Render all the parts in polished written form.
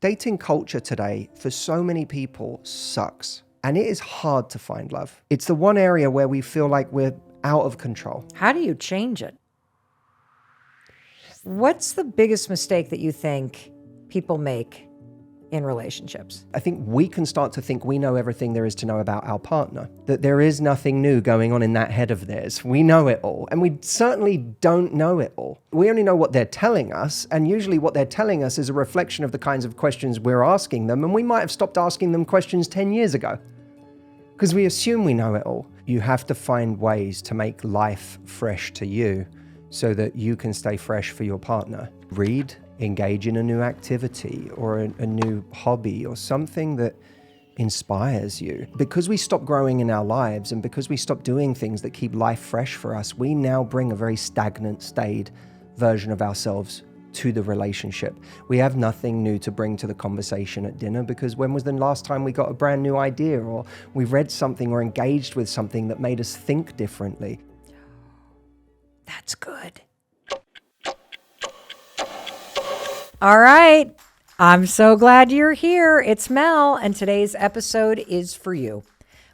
Dating culture today, for so many people, sucks. And it is hard to find love. It's the one area where we feel like we're out of control. How do you change it? What's the biggest mistake that you think people make in relationships? I think we can start to think we know everything there is to know about our partner, that there is nothing new going on in that head of theirs. We know it all, and we certainly don't know it all. We only know what they're telling us, and usually what they're telling us is a reflection of the kinds of questions we're asking them, and we might have stopped asking them questions 10 years ago because we assume we know it all. You have to find ways to make life fresh to you so that you can stay fresh for your partner. Read, engage in a new activity or a new hobby or something that inspires you. Because we stop growing in our lives and because we stop doing things that keep life fresh for us, we now bring a very stagnant, staid version of ourselves to the relationship. We have nothing new to bring to the conversation at dinner because when was the last time we got a brand new idea or we read something or engaged with something that made us think differently? That's good. All right. I'm so glad you're here. It's Mel, and today's episode is for you.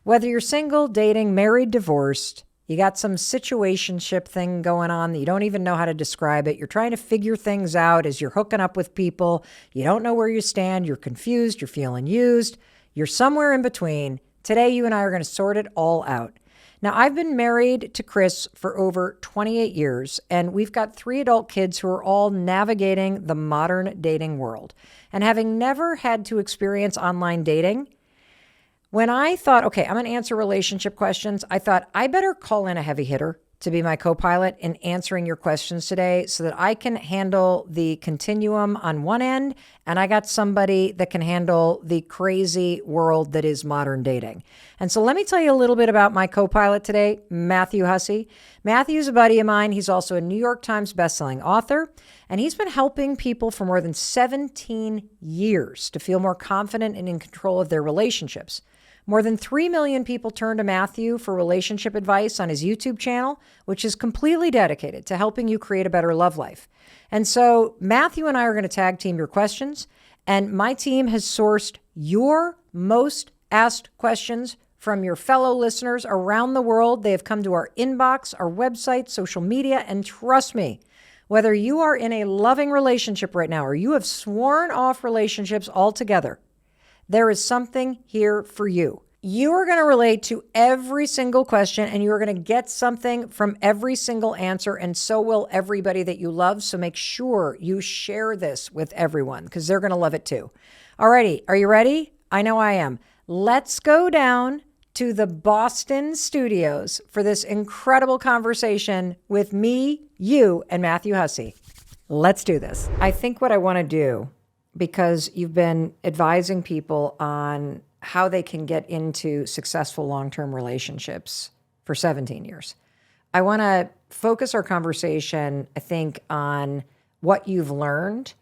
Whether you're single, dating, married, divorced, you got some situationship thing going on that you don't even know how to describe it. You're trying to figure things out as you're hooking up with people. You don't know where you stand. You're confused. You're feeling used. You're somewhere in between. Today, you and I are going to sort it all out. Now, I've been married to Chris for over 28 years, and we've got 3 adult kids who are all navigating the modern dating world. And having never had to experience online dating, when I thought, okay, I'm going to answer relationship questions, I thought I better call in a heavy hitter to be my co-pilot in answering your questions today so that I can handle the continuum on one end, and I got somebody that can handle the crazy world that is modern dating. And so let me tell you a little bit about my co-pilot today, Matthew Hussey. Matthew's a buddy of mine. He's also a New York Times bestselling author, and he's been helping people for more than 17 years to feel more confident and in control of their relationships. More than 3 million people turn to Matthew for relationship advice on his YouTube channel, which is completely dedicated to helping you create a better love life. And so Matthew and I are going to tag team your questions, and my team has sourced your most asked questions from your fellow listeners around the world. They have come to our inbox, our website, social media, and trust me, whether you are in a loving relationship right now or you have sworn off relationships altogether, there is something here for you. You are going to relate to every single question and you're going to get something from every single answer, and so will everybody that you love. So make sure you share this with everyone because they're going to love it too. Alrighty, are you ready? I know I am. Let's go down to the Boston studios for this incredible conversation with me, you, and Matthew Hussey. Let's do this. I think what I want to do, because you've been advising people on how they can get into successful long-term relationships for 17 years. I want to focus our conversation, I think, on what you've learned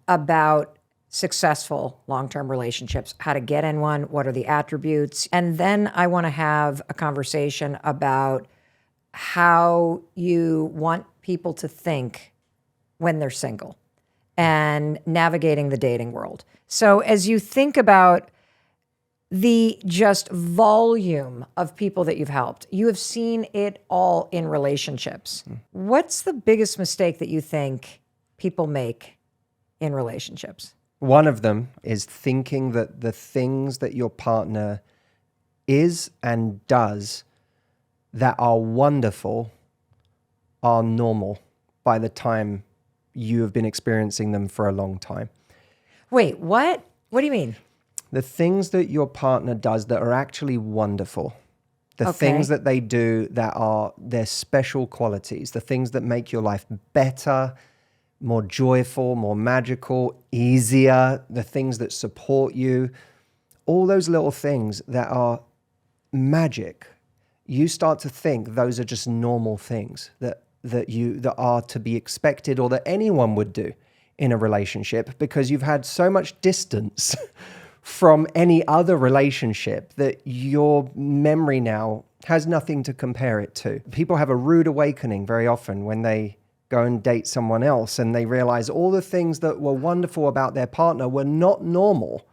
about successful long-term relationships, how to get in one, what are the attributes, and then I want to have a conversation about how you want people to think when they're single and navigating the dating world. So as you think about the just volume of people that you've helped, you have seen it all in relationships. What's the biggest mistake that you think people make in relationships? One of them is thinking that the things that your partner is and does that are wonderful are normal by the time you have been experiencing them for a long time. Wait, what? What do you mean? The things that your partner does that are actually wonderful, the things that they do that are their special qualities, the things that make your life better, more joyful, more magical, easier, the things that support you, all those little things that are magic, you start to think those are just normal things that are to be expected or that anyone would do in a relationship because you've had so much distance from any other relationship that your memory now has nothing to compare it to. People have a rude awakening very often when they go and date someone else, and they realize all the things that were wonderful about their partner were not normal.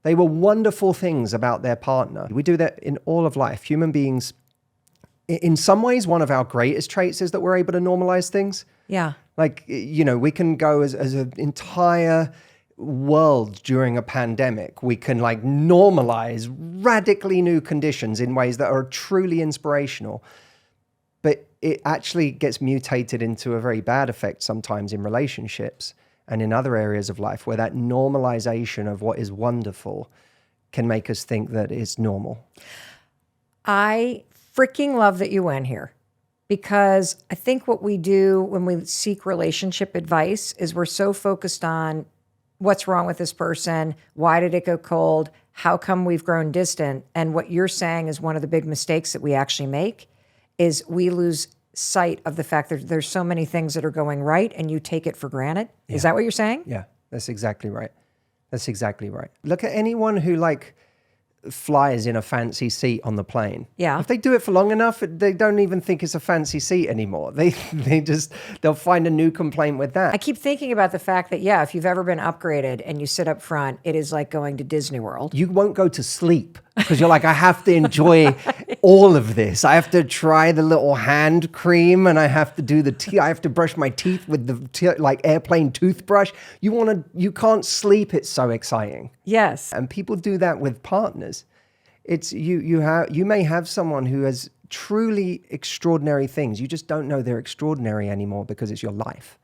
They were wonderful things about their partner. We do that in all of life. Human beings, in some ways, one of our greatest traits is that we're able to normalize things. Yeah. Like, we can go as an entire world during a pandemic. We can like normalize radically new conditions in ways that are truly inspirational. But it actually gets mutated into a very bad effect sometimes in relationships and in other areas of life, where that normalization of what is wonderful can make us think that it's normal. I freaking love that you went here, because I think what we do when we seek relationship advice is we're so focused on what's wrong with this person, why did it go cold, how come we've grown distant? And what you're saying is one of the big mistakes that we actually make is we lose sight of the fact that there's so many things that are going right and you take it for granted. Yeah. Is that what you're saying? Yeah, that's exactly right. That's exactly right. Look at anyone who like flies in a fancy seat on the plane. Yeah. If they do it for long enough, they don't even think it's a fancy seat anymore. They'll find a new complaint with that. I keep thinking about the fact that, yeah, if you've ever been upgraded and you sit up front, it is like going to Disney World. You won't go to sleep because you're like, I have to enjoy all of this. I have to try the little hand cream, and I have to do I have to brush my teeth with the like airplane toothbrush. You can't sleep. It's so exciting. Yes. And people do that with partners. It's you may have someone who has truly extraordinary things. You just don't know they're extraordinary anymore because it's your life.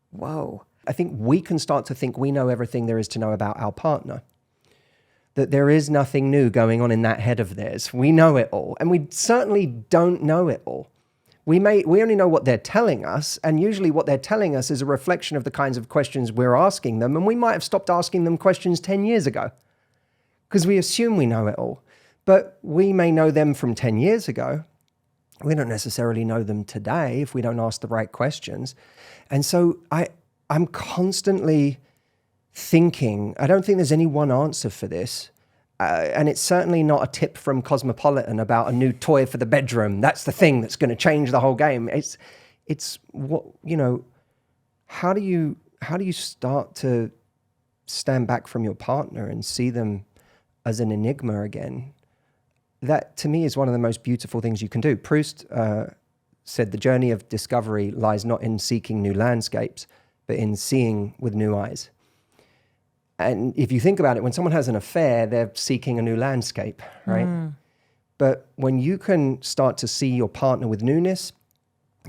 Whoa. I think we can start to think we know everything there is to know about our partner. That there is nothing new going on in that head of theirs. We know it all. And we certainly don't know it all. We only know what they're telling us, and usually what they're telling us is a reflection of the kinds of questions we're asking them, and we might have stopped asking them questions 10 years ago because we assume we know it all. But we may know them from 10 years ago. We don't necessarily know them today if we don't ask the right questions. And so I'm constantly thinking, I don't think there's any one answer for this. And it's certainly not a tip from Cosmopolitan about a new toy for the bedroom. That's the thing that's going to change the whole game. It's what, how do you start to stand back from your partner and see them as an enigma again? That to me is one of the most beautiful things you can do. Proust said the journey of discovery lies not in seeking new landscapes, but in seeing with new eyes. And if you think about it, when someone has an affair, they're seeking a new landscape, right? Mm. But when you can start to see your partner with newness,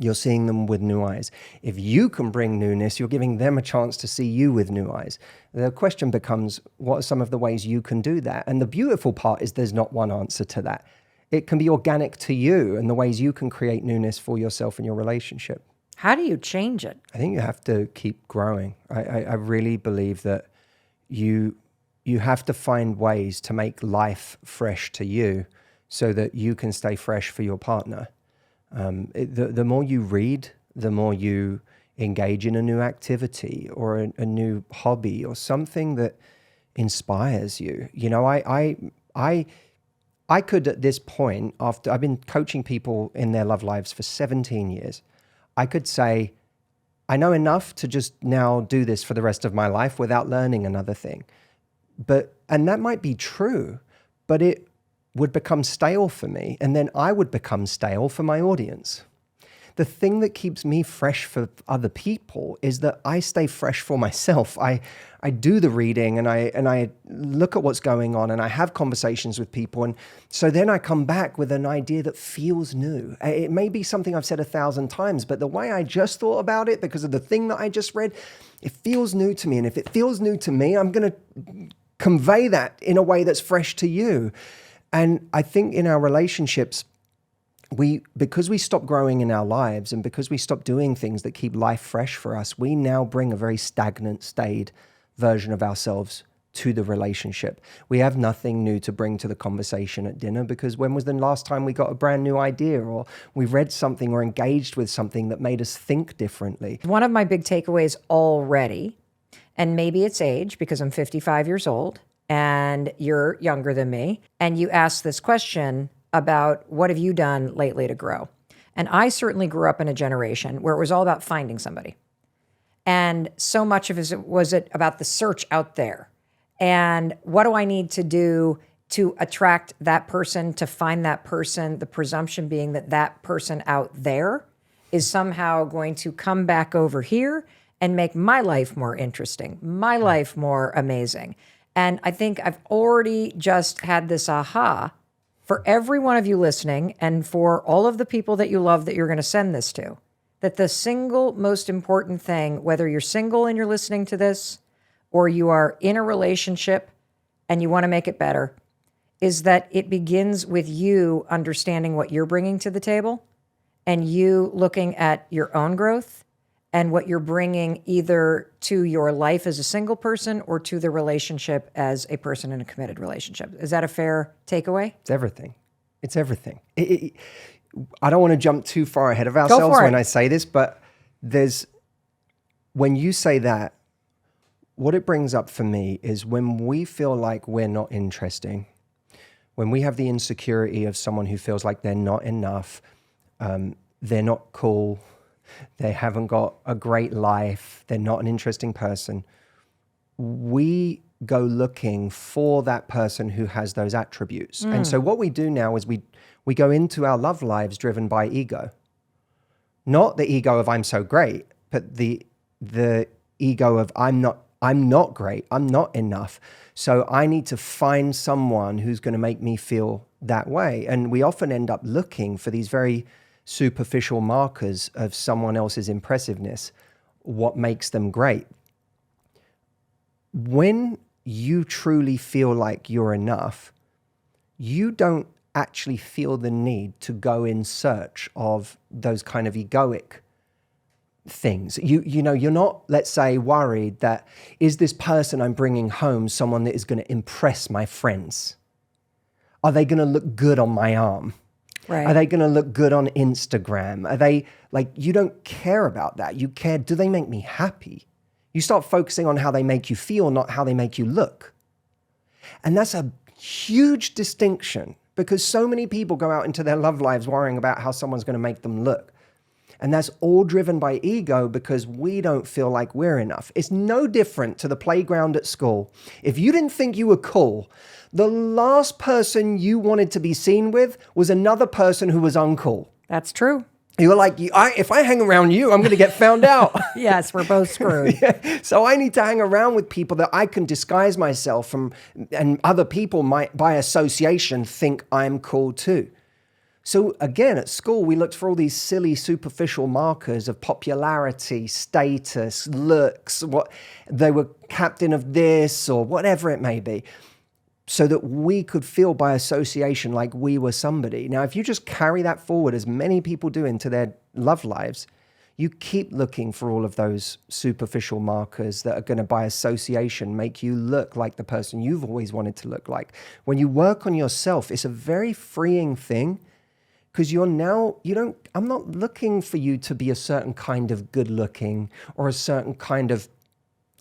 you're seeing them with new eyes. If you can bring newness, you're giving them a chance to see you with new eyes. The question becomes, what are some of the ways you can do that? And the beautiful part is there's not one answer to that. It can be organic to you and the ways you can create newness for yourself and your relationship. How do you change it? I think you have to keep growing. I really believe that you have to find ways to make life fresh to you so that you can stay fresh for your partner. The more you read, the more you engage in a new activity or a new hobby or something that inspires you. I could at this point, after I've been coaching people in their love lives for 17 years, I could say, I know enough to just now do this for the rest of my life without learning another thing. And that might be true, but it would become stale for me, and then I would become stale for my audience. The thing that keeps me fresh for other people is that I stay fresh for myself. I do the reading and I look at what's going on and I have conversations with people. And so then I come back with an idea that feels new. It may be something I've said 1,000 times, but the way I just thought about it because of the thing that I just read, it feels new to me. And if it feels new to me, I'm going to convey that in a way that's fresh to you. And I think in our relationships, because we stop growing in our lives and because we stop doing things that keep life fresh for us, we now bring a very stagnant, staid version of ourselves to the relationship. We have nothing new to bring to the conversation at dinner because when was the last time we got a brand new idea or we read something or engaged with something that made us think differently? One of my big takeaways already, and maybe it's age because I'm 55 years old and you're younger than me, and you asked this question about what have you done lately to grow? And I certainly grew up in a generation where it was all about finding somebody. And so much of it was about the search out there. And what do I need to do to attract that person, to find that person? The presumption being that that person out there is somehow going to come back over here and make my life more interesting, my life more amazing. And I think I've already just had this aha for every one of you listening and for all of the people that you love that you're going to send this to, that the single most important thing, whether you're single and you're listening to this, or you are in a relationship and you want to make it better, is that it begins with you understanding what you're bringing to the table and you looking at your own growth and what you're bringing either to your life as a single person or to the relationship as a person in a committed relationship. Is that a fair takeaway? It's everything. It's everything. I don't want to jump too far ahead of ourselves when I say this, but when you say that, what it brings up for me is when we feel like we're not interesting, when we have the insecurity of someone who feels like they're not enough, they're not cool, they haven't got a great life, they're not an interesting person, we go looking for that person who has those attributes. And so what we do now is we go into our love lives driven by ego. Not the ego of I'm so great, but the ego of I'm not great, I'm not enough. So I need to find someone who's going to make me feel that way. And we often end up looking for these very superficial markers of someone else's impressiveness, what makes them great. When you truly feel like you're enough, you don't actually feel the need to go in search of those kind of egoic things. You know, you're not, let's say, worried that, is this person I'm bringing home someone that is going to impress my friends? Are they going to look good on my arm? Right. Are they going to look good on Instagram? Are they, like, you don't care about that. You care, do they make me happy? You start focusing on how they make you feel, not how they make you look. And that's a huge distinction because so many people go out into their love lives worrying about how someone's going to make them look. And that's all driven by ego because we don't feel like we're enough. It's no different to the playground at school. If you didn't think you were cool, the last person you wanted to be seen with was another person who was uncool. That's true. You were like, if I hang around you, I'm going to get found out. Yes, we're both screwed. Yeah. So I need to hang around with people that I can disguise myself from, and other people might, by association, think I'm cool too. So again, at school, we looked for all these silly, superficial markers of popularity, status, looks, what they were captain of this or whatever it may be, so that we could feel by association like we were somebody. Now, if you just carry that forward, as many people do into their love lives, you keep looking for all of those superficial markers that are going to, by association, make you look like the person you've always wanted to look like. When you work on yourself, it's a very freeing thing because I'm not looking for you to be a certain kind of good looking or a certain kind of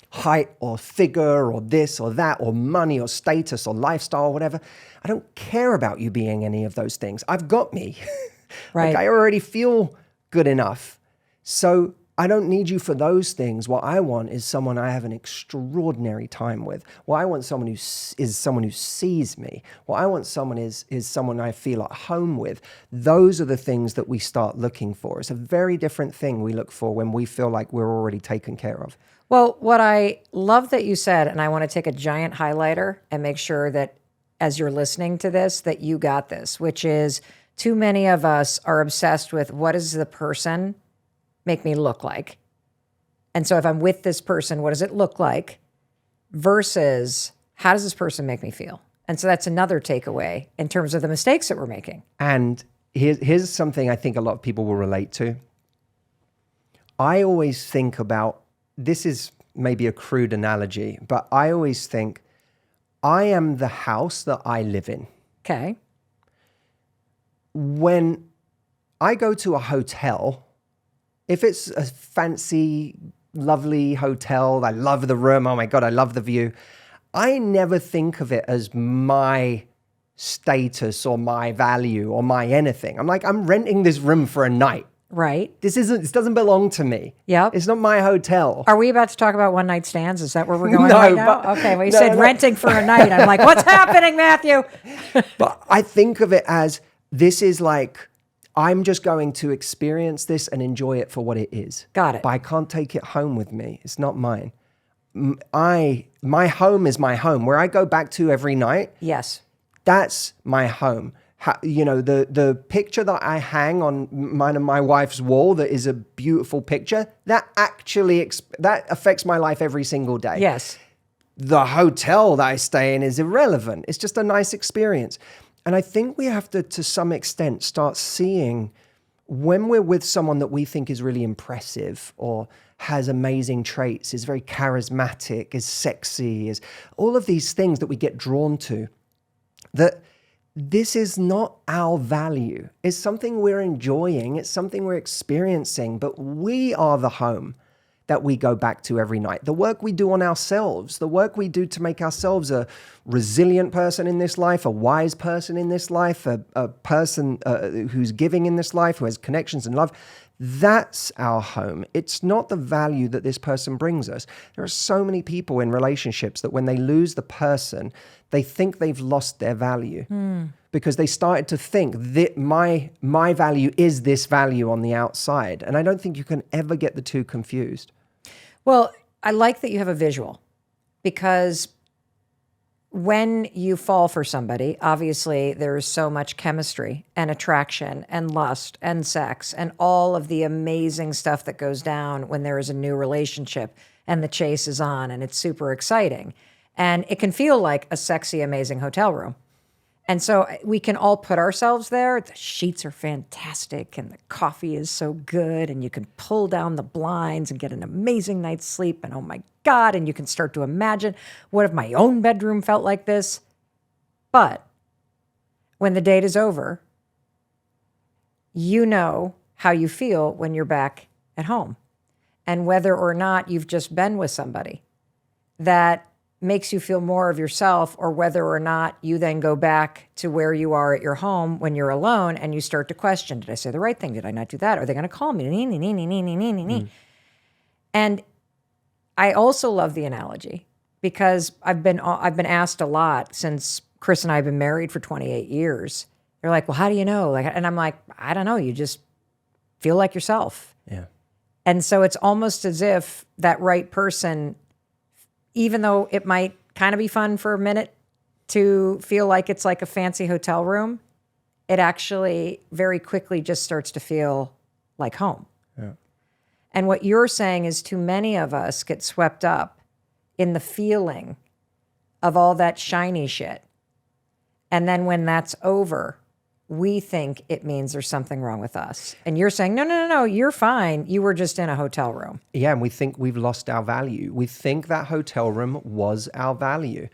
height or figure or this or that or money or status or lifestyle or whatever. I don't care about you being any of those things. I've got me. Right. Like I already feel good enough. So I don't need you for those things. What I want is someone I have an extraordinary time with. What I want someone is someone who sees me. What I want someone is someone I feel at home with. Those are the things that we start looking for. It's a very different thing we look for when we feel like we're already taken care of. Well, what I love that you said, and I want to take a giant highlighter and make sure that as you're listening to this, that you got this, which is too many of us are obsessed with what does the person make me look like? And so if I'm with this person, what does it look like? Versus how does this person make me feel? And so that's another takeaway in terms of the mistakes that we're making. And here's something I think a lot of people will relate to. I always think about, this is maybe a crude analogy, but I always think I am the house that I live in. Okay. When I go to a hotel, if it's a fancy, lovely hotel, I love the room, oh my God, I love the view, I never think of it as my status or my value or my anything. I'm like, I'm renting this room for a night. Right. This doesn't belong to me. Yep. It's not my hotel. Are we about to talk about one night stands? Is that where we're going No, right now? but- Okay. Well, you no, said no. renting for a night. I'm like, what's happening, Matthew? But I think of it as this is like, I'm just going to experience this and enjoy it for what it is. Got it. But I can't take it home with me. It's not mine. My home is my home. Where I go back to every night, Yes. that's my home. The picture that I hang on mine and my wife's wall that is a beautiful picture, that actually that affects my life every single day. Yes. The hotel that I stay in is irrelevant. It's just a nice experience. And I think we have to some extent, start seeing when we're with someone that we think is really impressive or has amazing traits, is very charismatic, is sexy, is all of these things that we get drawn to, that this is not our value. It's something we're enjoying. It's something we're experiencing, but we are the home that we go back to every night. The work we do on ourselves, the work we do to make ourselves a resilient person in this life, a wise person in this life, a person who's giving in this life, who has connections and love, that's our home. It's not the value that this person brings us. There are so many people in relationships that when they lose the person, they think they've lost their value because they started to think that my value is this value on the outside. And I don't think you can ever get the two confused. Well, I like that you have a visual, because when you fall for somebody, obviously there's so much chemistry and attraction and lust and sex and all of the amazing stuff that goes down when there is a new relationship and the chase is on and it's super exciting. And it can feel like a sexy, amazing hotel room. And so we can all put ourselves there. The sheets are fantastic and the coffee is so good and you can pull down the blinds and get an amazing night's sleep. And oh my God, and you can start to imagine, what if my own bedroom felt like this? But when the date is over, you know how you feel when you're back at home. And whether or not you've just been with somebody that makes you feel more of yourself, or whether or not you then go back to where you are at your home when you're alone and you start to question, did I say the right thing? Did I not do that? Are they going to call me? And I also love the analogy, because I've been asked a lot since Chris and I have been married for 28 years. They're like, well, how do you know? And I'm like, I don't know. You just feel like yourself. Yeah. And so it's almost as if that right person, even though it might kind of be fun for a minute to feel like it's like a fancy hotel room, it actually very quickly just starts to feel like home. Yeah. And what you're saying is, too many of us get swept up in the feeling of all that shiny shit. And then when that's over, we think it means there's something wrong with us. And you're saying, no, you're fine. You were just in a hotel room. Yeah, and we think we've lost our value. We think that hotel room was our value.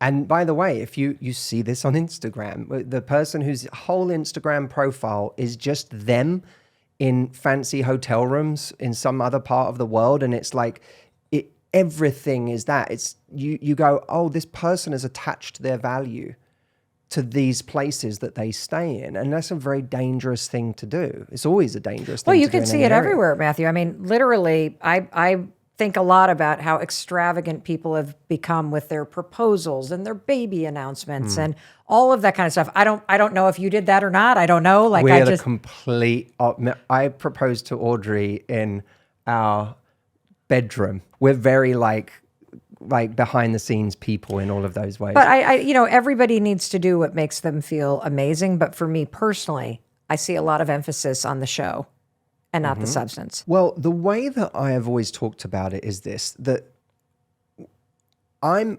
And by the way, if you see this on Instagram, the person whose whole Instagram profile is just them in fancy hotel rooms in some other part of the world, and it's like everything is that. It's you go, oh, this person has attached their value to these places that they stay in. And that's a very dangerous thing to do. It's always a dangerous thing Well, to do. you can see it everywhere, Matthew. I mean, literally, I think a lot about how extravagant people have become with their proposals and their baby announcements and all of that kind of stuff. I don't know if you did that or not. I don't know. Like, We're the complete... I proposed to Audrey in our bedroom. We're very like behind the scenes people in all of those ways. But I everybody needs to do what makes them feel amazing. But for me personally, I see a lot of emphasis on the show and not the substance. Well, the way that I have always talked about it is this, that I'm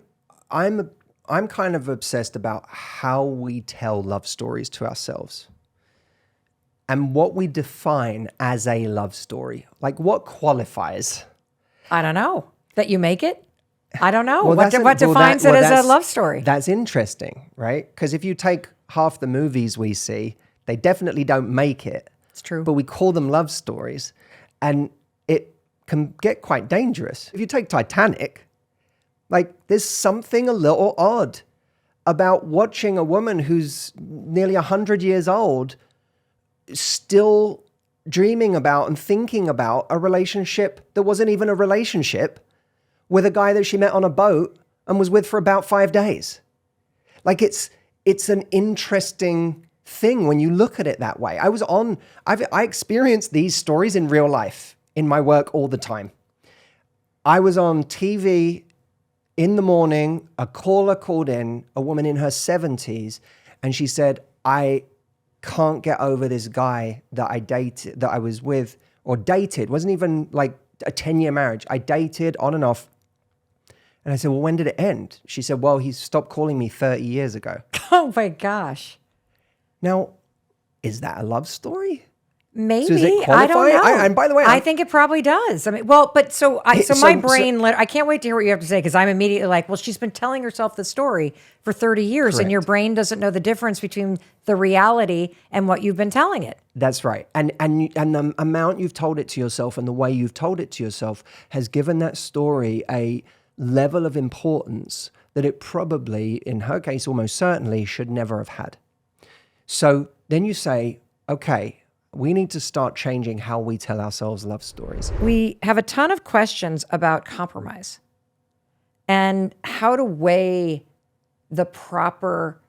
kind of obsessed about how we tell love stories to ourselves and what we define as a love story. Like, what qualifies? I don't know. That you make it? I don't know. Well, what defines it as a love story? That's interesting, right? Because if you take half the movies we see, they definitely don't make it. It's true. But we call them love stories, and it can get quite dangerous. If you take Titanic, like, there's something a little odd about watching a woman who's nearly 100 years old still dreaming about and thinking about a relationship that wasn't even a relationship with a guy that she met on a boat and was with for about 5 days. Like it's an interesting thing when you look at it that way. I experienced these stories in real life in my work all the time. I was on TV in the morning, a caller called in, a woman in her 70s, and she said, I can't get over this guy that I was with or dated. It wasn't even like a 10-year marriage. I dated on and off. And I said, well, when did it end? She said, well, he stopped calling me 30 years ago. Oh my gosh. Now, is that a love story? Maybe. So does it I don't qualify? know. And by the way, I think it probably does. I mean, well, but so my brain, I can't wait to hear what you have to say because I'm immediately like, well, she's been telling herself the story for 30 years and your brain doesn't know the difference between the reality and what you've been telling it. That's right. And the amount you've told it to yourself and the way you've told it to yourself has given that story a level of importance that it probably, in her case, almost certainly should never have had. So then you say, okay, we need to start changing how we tell ourselves love stories. We have a ton of questions about compromise and how to weigh the proper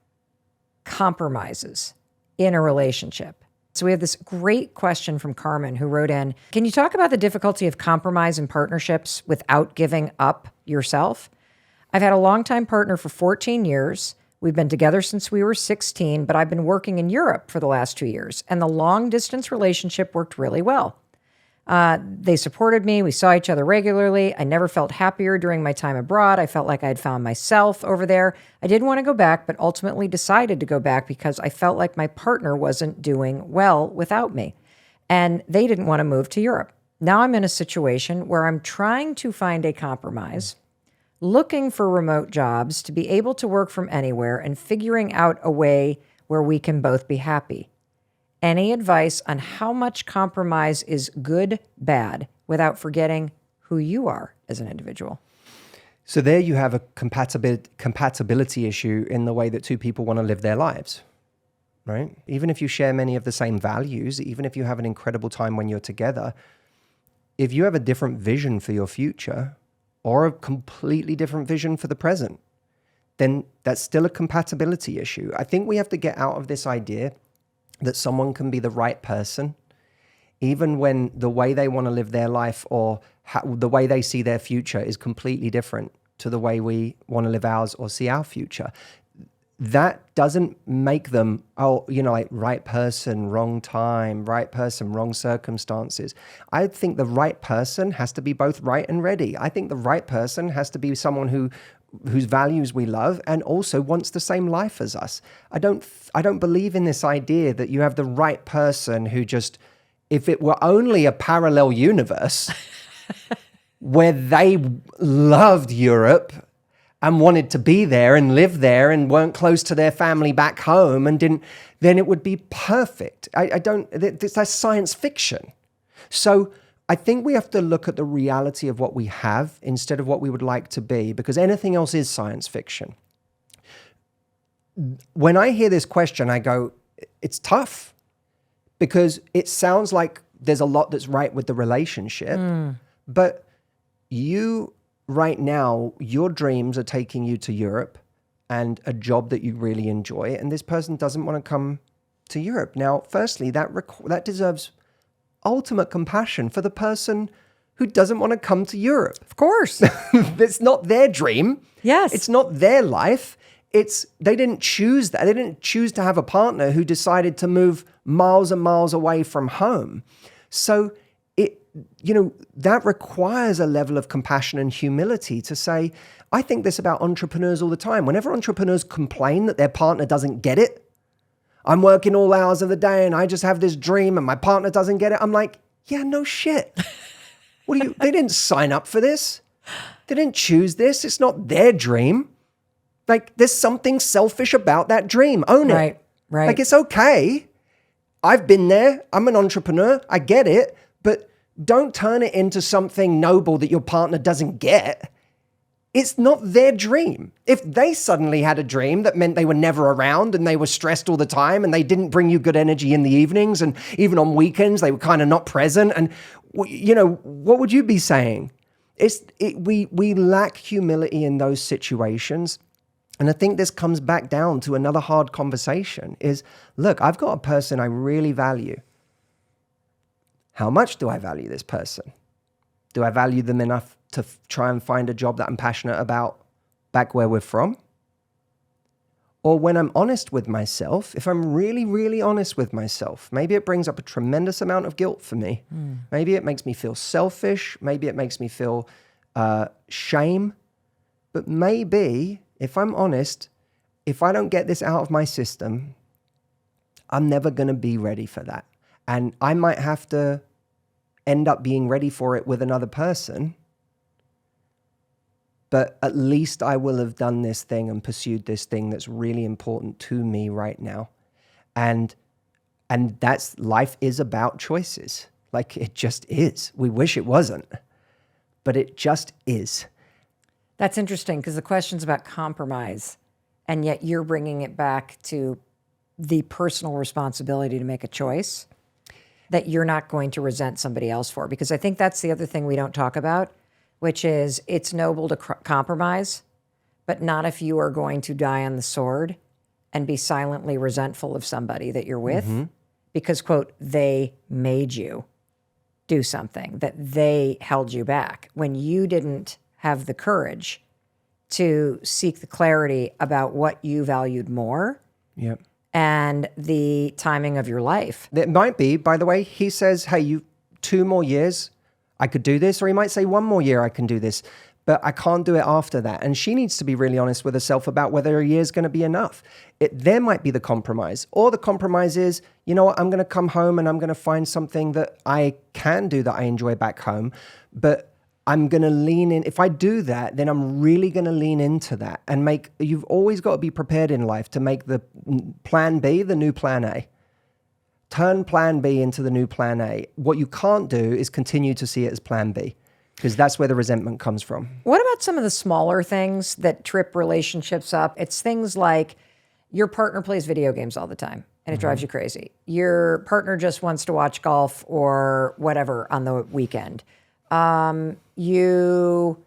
compromises in a relationship. So we have this great question from Carmen who wrote in, can you talk about the difficulty of compromise in partnerships without giving up yourself? I've had a longtime partner for 14 years. We've been together since we were 16, but I've been working in Europe for the last 2 years, and the long-distance relationship worked really well. They supported me. We saw each other regularly. I never felt happier during my time abroad. I felt like I had found myself over there. I didn't want to go back, but ultimately decided to go back because I felt like my partner wasn't doing well without me, and they didn't want to move to Europe. Now I'm in a situation where I'm trying to find a compromise, looking for remote jobs to be able to work from anywhere and figuring out a way where we can both be happy. Any advice on how much compromise is good, bad, without forgetting who you are as an individual? So there you have a compatibility issue in the way that two people want to live their lives, right? Even if you share many of the same values, even if you have an incredible time when you're together, if you have a different vision for your future, or a completely different vision for the present, then that's still a compatibility issue. I think we have to get out of this idea that someone can be the right person, even when the way they want to live their life or the way they see their future is completely different to the way we want to live ours or see our future. That doesn't make them, like right person, wrong time, right person, wrong circumstances. I think the right person has to be both right and ready. I think the right person has to be someone whose values we love and also wants the same life as us. I don't believe in this idea that you have the right person who just, if it were only a parallel universe where they loved Europe and wanted to be there and live there and weren't close to their family back home and didn't, then it would be perfect. That's science fiction. So I think we have to look at the reality of what we have instead of what we would like to be, because anything else is science fiction. When I hear this question, I go, it's tough because it sounds like there's a lot that's right with the relationship, but right now, your dreams are taking you to Europe and a job that you really enjoy, and this person doesn't want to come to Europe. Now, firstly, that deserves ultimate compassion for the person who doesn't want to come to Europe. Of course. It's not their dream. Yes. It's not their life. They didn't choose that. They didn't choose to have a partner who decided to move miles and miles away from home. So that requires a level of compassion and humility to say, I think this about entrepreneurs all the time. Whenever entrepreneurs complain that their partner doesn't get it, I'm working all hours of the day and I just have this dream and my partner doesn't get it. I'm like, yeah, no shit. They didn't sign up for this. They didn't choose this. It's not their dream. Like, there's something selfish about that dream. Own it. Right. Like, it's okay. I've been there. I'm an entrepreneur. I get it. But don't turn it into something noble that your partner doesn't get. It's not their dream. If they suddenly had a dream that meant they were never around and they were stressed all the time and they didn't bring you good energy in the evenings and even on weekends, they were kind of not present. And, what would you be saying? We lack humility in those situations. And I think this comes back down to another hard conversation is, look, I've got a person I really value. How much do I value this person? Do I value them enough to try and find a job that I'm passionate about back where we're from? Or when I'm honest with myself, if I'm really, really honest with myself, maybe it brings up a tremendous amount of guilt for me. Maybe it makes me feel selfish. Maybe it makes me feel shame. But maybe, if I'm honest, if I don't get this out of my system, I'm never going to be ready for that. And I might have to end up being ready for it with another person. But at least I will have done this thing and pursued this thing that's really important to me right now. And that's, life is about choices. Like, it just is. We wish it wasn't, but it just is. That's interesting because the question's about compromise, and yet you're bringing it back to the personal responsibility to make a choice that you're not going to resent somebody else for. Because I think that's the other thing we don't talk about, which is it's noble to compromise, but not if you are going to die on the sword and be silently resentful of somebody that you're with because, quote, they made you do something, that they held you back when you didn't have the courage to seek the clarity about what you valued more. Yep. And the timing of your life. It might be, by the way, he says, hey, you 2 more years, I could do this. Or he might say 1 more year, I can do this, but I can't do it after that. And she needs to be really honest with herself about whether a year is going to be enough. There might be the compromise, or the compromise is, you know what, I'm going to come home and I'm going to find something that I can do that I enjoy back home, but I'm going to lean in. If I do that, then I'm really going to lean into that and you've always got to be prepared in life to make the plan B the new plan A. Turn plan B into the new plan A. What you can't do is continue to see it as plan B, because that's where the resentment comes from. What about some of the smaller things that trip relationships up? It's things like your partner plays video games all the time and it drives you crazy. Your partner just wants to watch golf or whatever on the weekend. You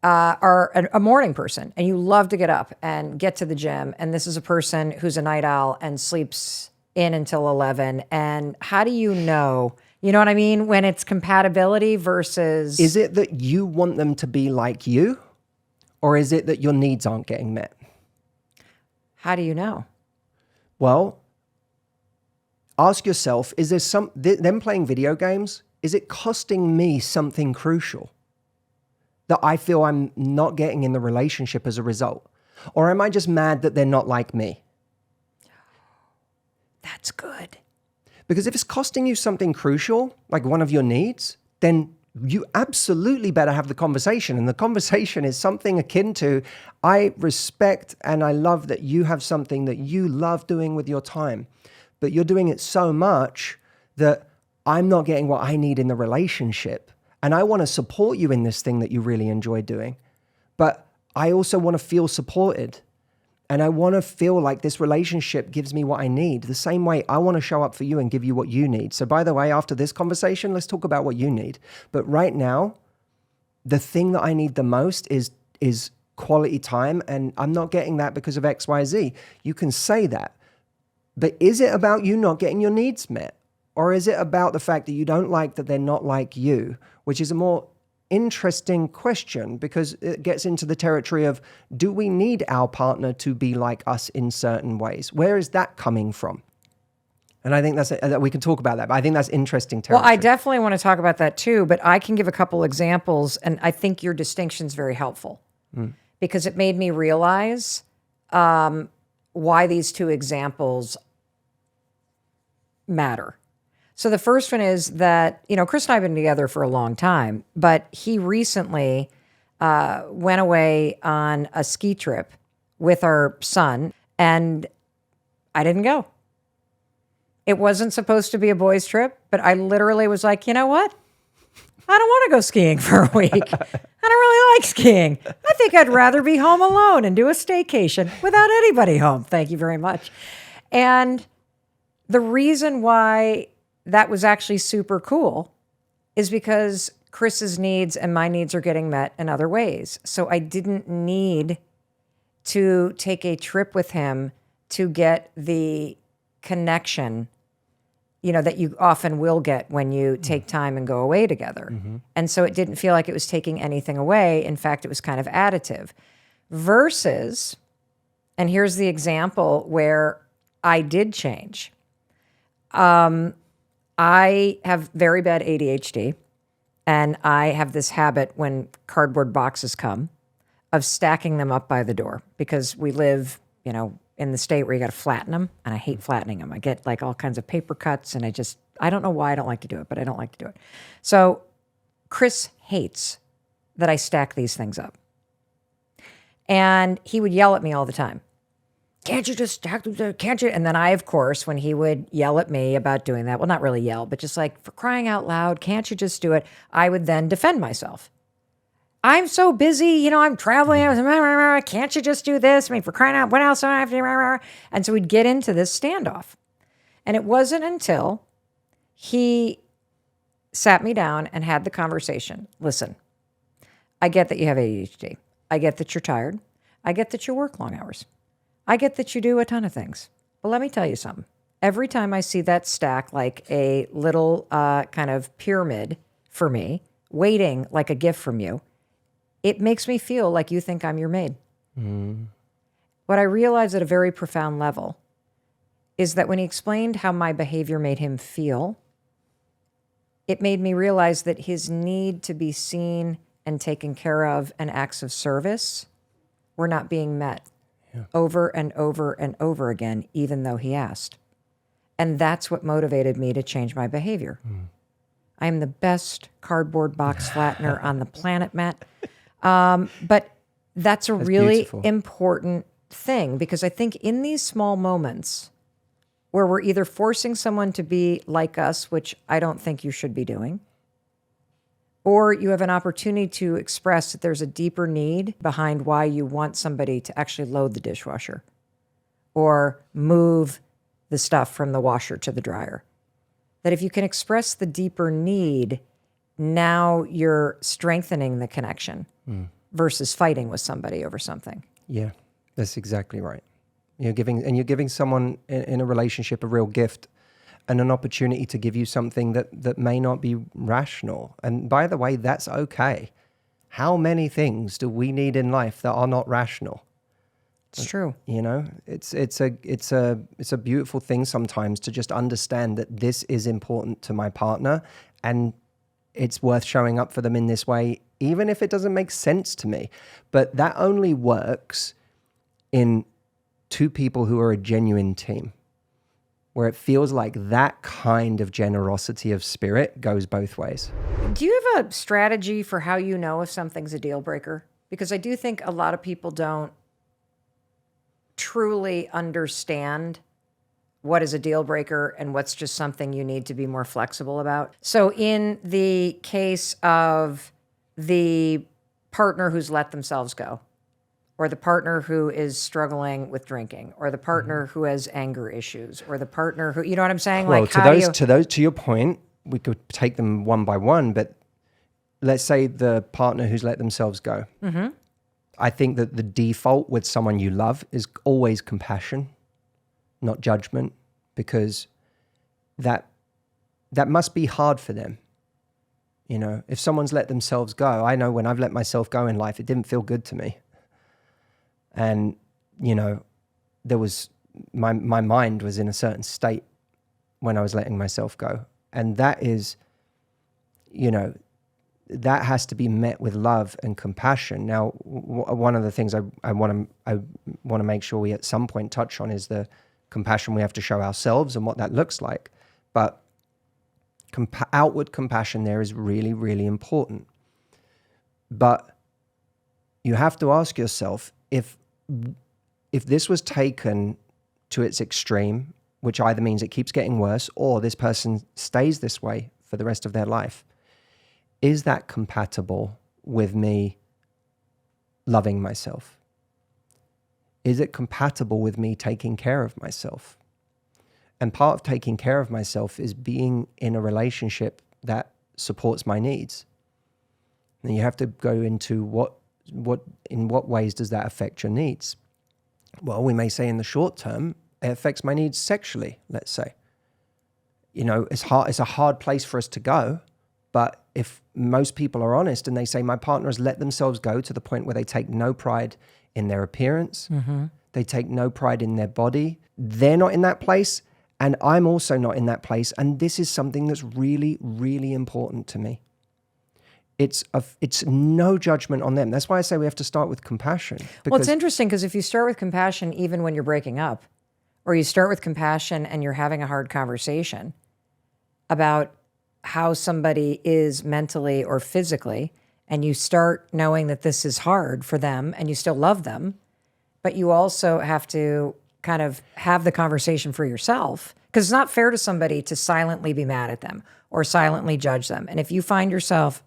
are a morning person and you love to get up and get to the gym. And this is a person who's a night owl and sleeps in until 11. And how do you know what I mean? When it's compatibility versus... Is it that you want them to be like you? Or is it that your needs aren't getting met? How do you know? Well, ask yourself, is there them playing video games, is it costing me something crucial that I feel I'm not getting in the relationship as a result? Or am I just mad that they're not like me? That's good. Because if it's costing you something crucial, like one of your needs, then you absolutely better have the conversation. And the conversation is something akin to, I respect and I love that you have something that you love doing with your time, but you're doing it so much that I'm not getting what I need in the relationship. And I want to support you in this thing that you really enjoy doing. But I also want to feel supported. And I want to feel like this relationship gives me what I need. The same way I want to show up for you and give you what you need. So by the way, after this conversation, let's talk about what you need. But right now, the thing that I need the most is quality time. And I'm not getting that because of X, Y, Z. You can say that. But is it about you not getting your needs met? Or is it about the fact that you don't like that they're not like you? Which is a more interesting question, because it gets into the territory of, do we need our partner to be like us in certain ways? Where is that coming from? And I think we can talk about that, but I think that's interesting territory. Well, I definitely want to talk about that too, but I can give a couple examples, and I think your distinction is very helpful because it made me realize why these 2 examples matter. So the first one is that, Chris and I have been together for a long time, but he recently went away on a ski trip with our son, and I didn't go. It wasn't supposed to be a boys' trip, but I literally was like, you know what? I don't want to go skiing for a week. I don't really like skiing. I think I'd rather be home alone and do a staycation without anybody home. Thank you very much. And the reason why that was actually super cool is because Chris's needs and my needs are getting met in other ways. So I didn't need to take a trip with him to get the connection, that you often will get when you take time and go away together. And so it didn't feel like it was taking anything away. In fact, it was kind of additive. Versus, and here's the example where I did change. I have very bad ADHD, and I have this habit when cardboard boxes come of stacking them up by the door because we live, in the state where you got to flatten them, and I hate flattening them. I get like all kinds of paper cuts, and I don't know why I don't like to do it, but I don't like to do it. So Chris hates that I stack these things up. And he would yell at me all the time. Can't you just stack them? Can't you? And then I, of course, when he would yell at me about doing that, well, not really yell, but just like, for crying out loud, can't you just do it? I would then defend myself. I'm so busy, I'm traveling. Can't you just do this? For crying out, what else do I have to do? And so we'd get into this standoff. And it wasn't until he sat me down and had the conversation. Listen, I get that you have ADHD. I get that you're tired. I get that you work long hours. I get that you do a ton of things. But let me tell you something. Every time I see that stack like a little kind of pyramid for me, waiting like a gift from you, it makes me feel like you think I'm your maid. What I realized at a very profound level is that when he explained how my behavior made him feel, it made me realize that his need to be seen and taken care of and acts of service were not being met over and over and over again, even though he asked. And that's what motivated me to change my behavior. I am the best cardboard box flattener on the planet, Matt. But that's really beautiful. Important thing, because I think in these small moments where we're either forcing someone to be like us, which I don't think you should be doing, or you have an opportunity to express that there's a deeper need behind why you want somebody to actually load the dishwasher or move the stuff from the washer to the dryer. That if you can express the deeper need, now you're strengthening the connection versus fighting with somebody over something. Yeah, that's exactly right. You're giving someone in a relationship a real gift and an opportunity to give you something that may not be rational. And by the way, that's okay. How many things do we need in life that are not rational? It's true. It's a beautiful thing sometimes to just understand that this is important to my partner and it's worth showing up for them in this way, even if it doesn't make sense to me. But that only works in two people who are a genuine team, where it feels like that kind of generosity of spirit goes both ways. Do you have a strategy for how you know if something's a deal breaker? Because I do think a lot of people don't truly understand what is a deal breaker and what's just something you need to be more flexible about. So in the case of the partner who's let themselves go, or the partner who is struggling with drinking, or the partner who has anger issues, or the partner who, you know what I'm saying? Well, to your point, we could take them one by one, but let's say the partner who's let themselves go. I think that the default with someone you love is always compassion, not judgment, because that must be hard for them. If someone's let themselves go, I know when I've let myself go in life, it didn't feel good to me. And, there was, my mind was in a certain state when I was letting myself go. And that is, that has to be met with love and compassion. Now, one of the things I want to make sure we at some point touch on is the compassion we have to show ourselves and what that looks like. But outward compassion there is really, really important. But you have to ask yourself, if this was taken to its extreme, which either means it keeps getting worse or this person stays this way for the rest of their life, is that compatible with me loving myself? Is it compatible with me taking care of myself? And part of taking care of myself is being in a relationship that supports my needs. And you have to go into in what ways does that affect your needs? Well, we may say in the short term, it affects my needs sexually, let's say. It's a hard place for us to go, but if most people are honest and they say, my partner has let themselves go to the point where they take no pride in their appearance, they take no pride in their body, they're not in that place, and I'm also not in that place, and this is something that's really, really important to me. It's no judgment on them. That's why I say we have to start with compassion. Well, it's interesting because if you start with compassion, even when you're breaking up, or you start with compassion and you're having a hard conversation about how somebody is mentally or physically, and you start knowing that this is hard for them and you still love them, but you also have to kind of have the conversation for yourself, because it's not fair to somebody to silently be mad at them or silently judge them. And if you find yourself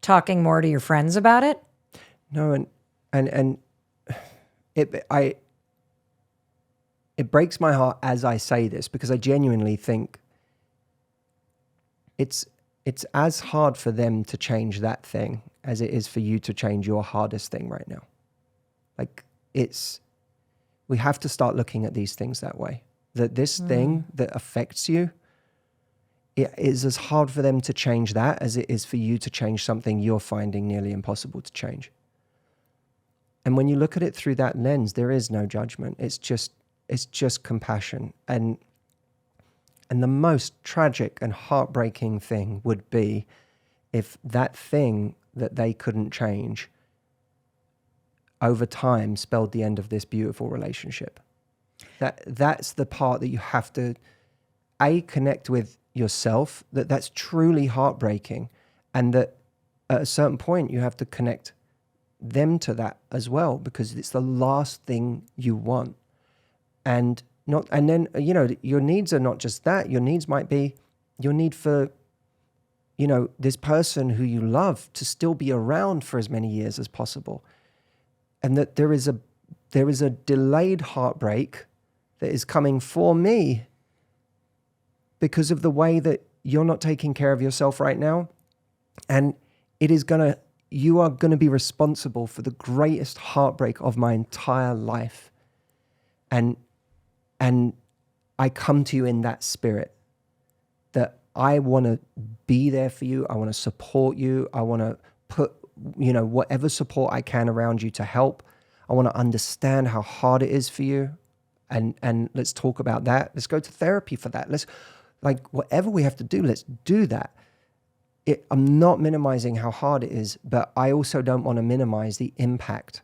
talking more to your friends about it. No, and it breaks my heart as I say this, because I genuinely think it's as hard for them to change that thing as it is for you to change your hardest thing right now. Like, we have to start looking at these things that way. That this thing that affects you, it is as hard for them to change that as it is for you to change something you're finding nearly impossible to change. And when you look at it through that lens, there is no judgment. It's just compassion. And the most tragic and heartbreaking thing would be if that thing that they couldn't change over time spelled the end of this beautiful relationship. That's the part that you have to connect with yourself, that's truly heartbreaking, and that at a certain point you have to connect them to that as well, because it's the last thing you want. And then your needs are not just that. Your needs might be your need for this person who you love to still be around for as many years as possible. And that there is a delayed heartbreak that is coming for me because of the way that you're not taking care of yourself right now. And you are going to be responsible for the greatest heartbreak of my entire life. And I come to you in that spirit, that I want to be there for you. I want to support you. I want to put whatever support I can around you to help. I want to understand how hard it is for you. And let's talk about that. Let's go to therapy for that. Whatever we have to do, let's do that. I'm not minimizing how hard it is, but I also don't want to minimize the impact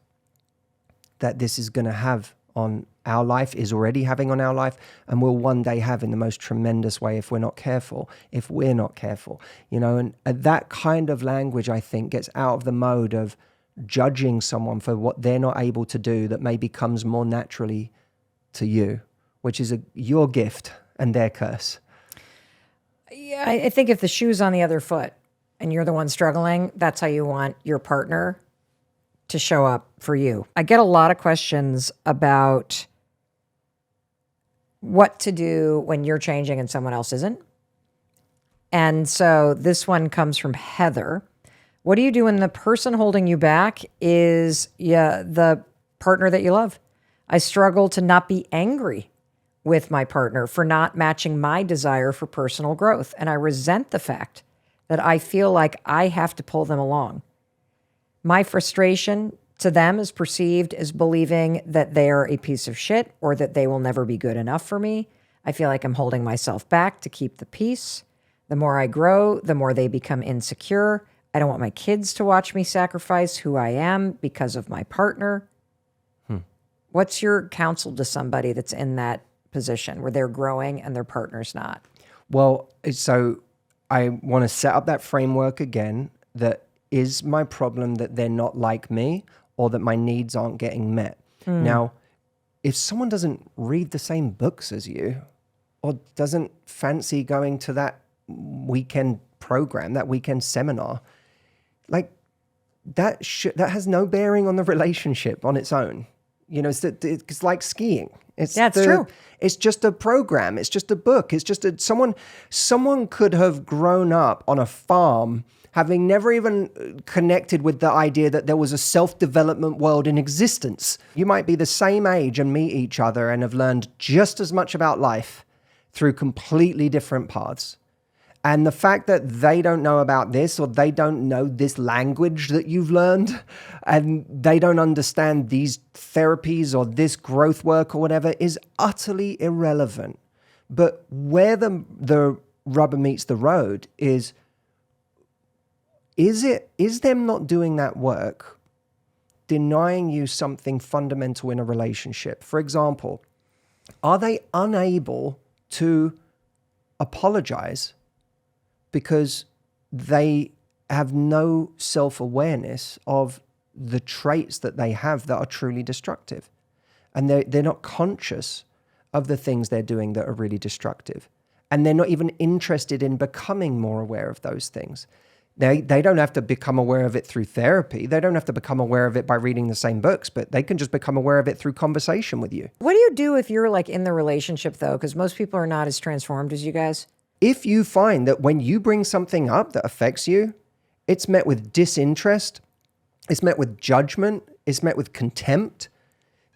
that this is going to have on our life, is already having on our life, and will one day have in the most tremendous way if we're not careful, and that kind of language, I think, gets out of the mode of judging someone for what they're not able to do that maybe comes more naturally to you, which is your gift and their curse. Yeah, I think if the shoe's on the other foot and you're the one struggling, that's how you want your partner to show up for you. I get a lot of questions about what to do when you're changing and someone else isn't. And so this one comes from Heather. What do you do when the person holding you back is the partner that you love? I struggle to not be angry with my partner for not matching my desire for personal growth. And I resent the fact that I feel like I have to pull them along. My frustration to them is perceived as believing that they are a piece of shit or that they will never be good enough for me. I feel like I'm holding myself back to keep the peace. The more I grow, the more they become insecure. I don't want my kids to watch me sacrifice who I am because of my partner. What's your counsel to somebody that's in that position where they're growing and their partner's not? Well, so I want to set up that framework again. That is my problem, that they're not like me or that my needs aren't getting met. Now, if someone doesn't read the same books as you or doesn't fancy going to that weekend program, that weekend seminar, like that has no bearing on the relationship on its own. You know, it's like skiing. It's true. It's just a program. It's just a book. It's just someone could have grown up on a farm having never even connected with the idea that there was a self-development world in existence. You might be the same age and meet each other and have learned just as much about life through completely different paths. And the fact that they don't know about this, or they don't know this language that you've learned, and they don't understand these therapies or this growth work or whatever, is utterly irrelevant. But where the rubber meets the road is them not doing that work denying you something fundamental in a relationship? For example, are they unable to apologize because they have no self-awareness of the traits that they have that are truly destructive? And they're not conscious of the things they're doing that are really destructive. And they're not even interested in becoming more aware of those things. They don't have to become aware of it through therapy. They don't have to become aware of it by reading the same books, but they can just become aware of it through conversation with you. What do you do if you're like in the relationship though? Because most people are not as transformed as you guys. If you find that when you bring something up that affects you, it's met with disinterest, it's met with judgment, it's met with contempt,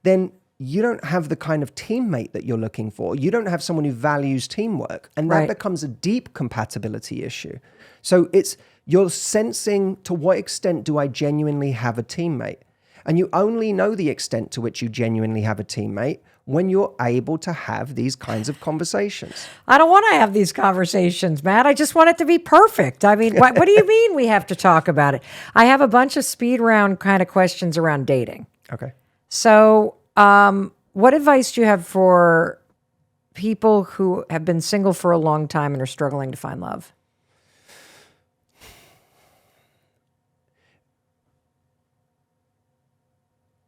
then you don't have the kind of teammate that you're looking for. You don't have someone who values teamwork. And that becomes a deep compatibility issue. So you're sensing, to what extent do I genuinely have a teammate? And you only know the extent to which you genuinely have a teammate when you're able to have these kinds of conversations. I don't want to have these conversations, Matt. I just want it to be perfect. I mean, what do you mean we have to talk about it? I have a bunch of speed round kind of questions around dating. Okay. So what advice do you have for people who have been single for a long time and are struggling to find love?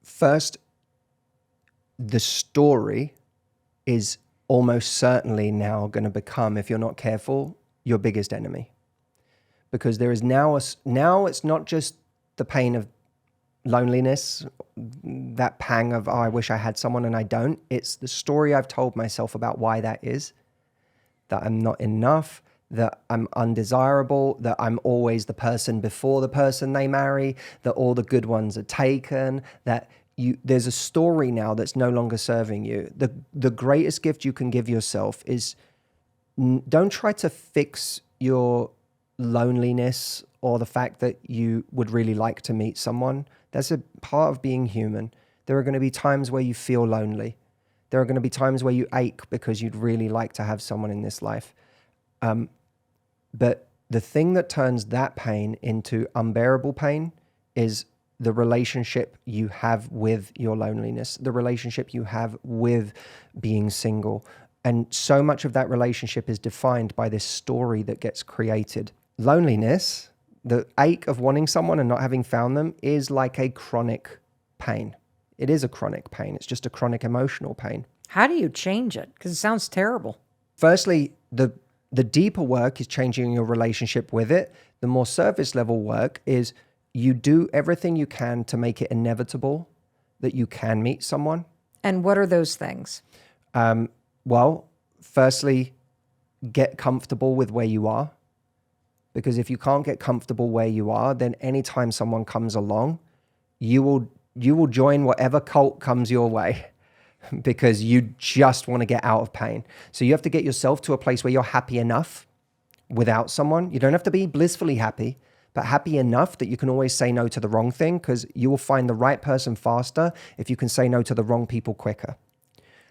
First, the story is almost certainly now going to become, if you're not careful, your biggest enemy. Because there is now it's not just the pain of loneliness, that pang of, oh, I wish I had someone and I don't. It's the story I've told myself about why that is, that I'm not enough, that I'm undesirable, that I'm always the person before the person they marry, that all the good ones are taken, that there's a story now that's no longer serving you. The greatest gift you can give yourself is don't try to fix your loneliness or the fact that you would really like to meet someone. That's a part of being human. There are going to be times where you feel lonely. There are going to be times where you ache because you'd really like to have someone in this life. But the thing that turns that pain into unbearable pain is the relationship you have with your loneliness, the relationship you have with being single. And so much of that relationship is defined by this story that gets created. Loneliness, the ache of wanting someone and not having found them, is like a chronic pain. It is a chronic pain. It's just a chronic emotional pain. How do you change it? Because it sounds terrible. Firstly, the deeper work is changing your relationship with it. The more surface level work is you do everything you can to make it inevitable that you can meet someone. And what are those things? Well, firstly, get comfortable with where you are. Because if you can't get comfortable where you are, then anytime someone comes along, you will join whatever cult comes your way because you just want to get out of pain. So you have to get yourself to a place where you're happy enough without someone. You don't have to be blissfully happy, but happy enough that you can always say no to the wrong thing, because you will find the right person faster if you can say no to the wrong people quicker.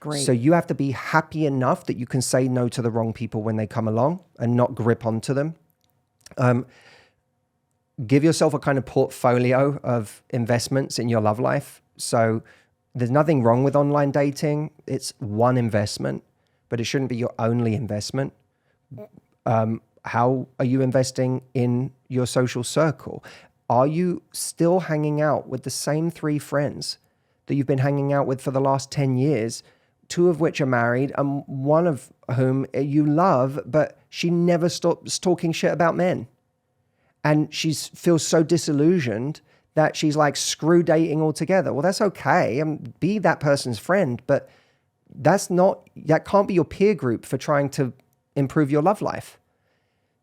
Great. So you have to be happy enough that you can say no to the wrong people when they come along and not grip onto them. Give yourself a kind of portfolio of investments in your love life. So there's nothing wrong with online dating. It's one investment, but it shouldn't be your only investment. How are you investing in your social circle? Are you still hanging out with the same 3 friends that you've been hanging out with for the last 10 years two of which are married, and one of whom you love, but she never stops talking shit about men. And she feels so disillusioned that she's like, screw dating altogether. Well, that's okay. Be that person's friend, but that can't be your peer group for trying to improve your love life.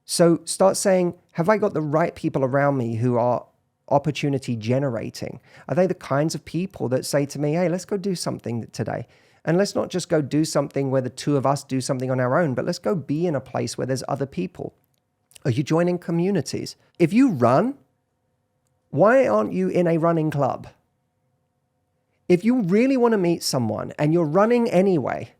So start saying, have I got the right people around me who are opportunity generating? Are they the kinds of people that say to me, hey, let's go do something today? And let's not just go do something where the two of us do something on our own, but let's go be in a place where there's other people. Are you joining communities? If you run, why aren't you in a running club? If you really want to meet someone and you're running anyway,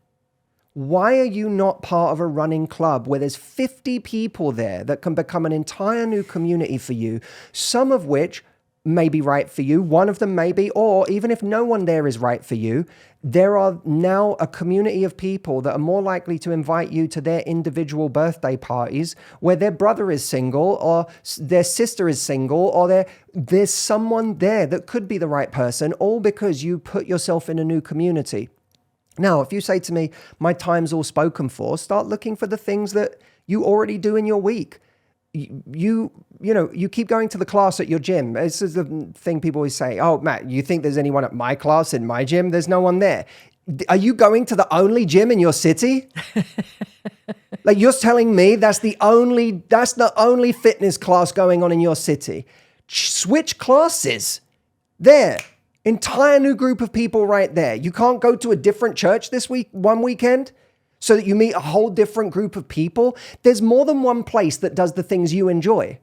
why are you not part of a running club where there's 50 people there that can become an entire new community for you, some of which may be right for you, one of them may be, or even if no one there is right for you, there are now a community of people that are more likely to invite you to their individual birthday parties where their brother is single or their sister is single or there's someone there that could be the right person, all because you put yourself in a new community. Now, if you say to me, my time's all spoken for, start looking for the things that you already do in your week. You keep going to the class at your gym. This is the thing people always say, oh, Matt, you think there's anyone at my class in my gym? There's no one there. Are you going to the only gym in your city? Like you're telling me that's the only fitness class going on in your city. Switch classes. There. Entire new group of people right there. You can't go to a different church one weekend so that you meet a whole different group of people. There's more than one place that does the things you enjoy.